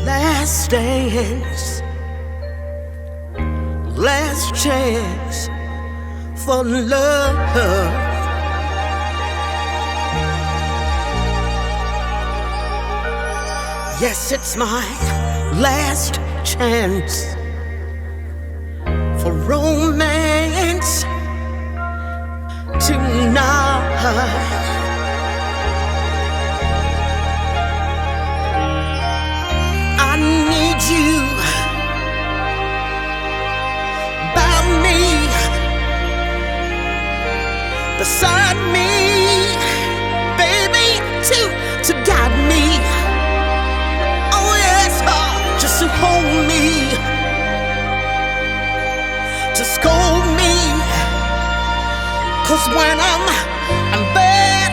Last dance, last chance for love. Yes, it's my last chance for romance tonight. I need you by me, beside me, baby, to guide me. Oh yes, just to hold me, to scold me. 'Cause when I'm bad,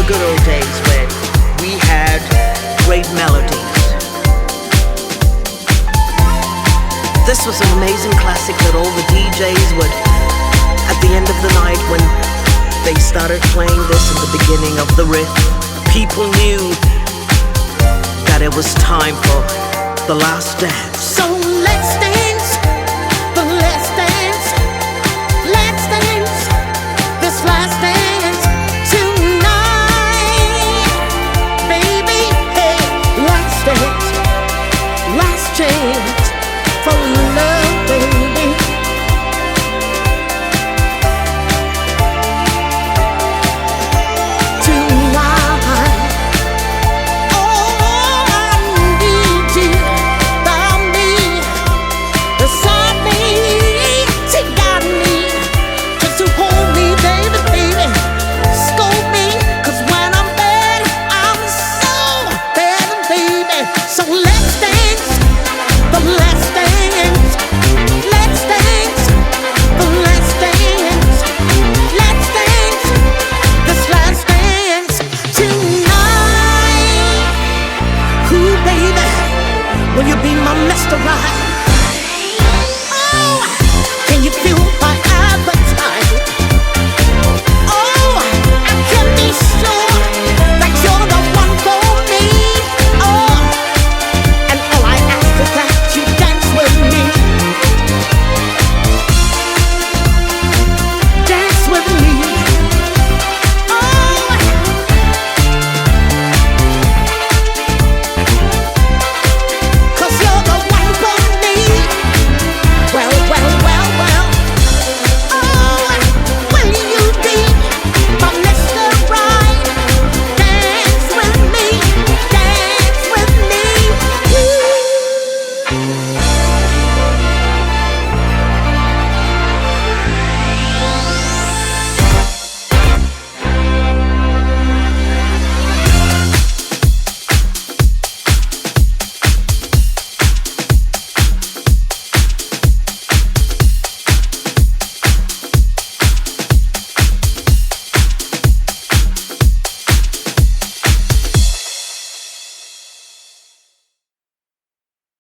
the good old days when we had great melodies. This was an amazing classic that all the DJs would, at the end of the night when they started playing this in the beginning of the riff, people knew that it was time for the last dance. So let's dance, the last dance, let's dance, this last dance tonight, baby, hey, last dance, last chance for love, baby. Tonight, oh, I need you by me, beside me, to guide me, just to hold me, baby, baby, scold me, 'cause when I'm bad, I'm so bad, baby. So let's dance, the last dance, let's dance, the last dance, let's dance, this last dance tonight. Ooh, baby, will you be my Mr. Right?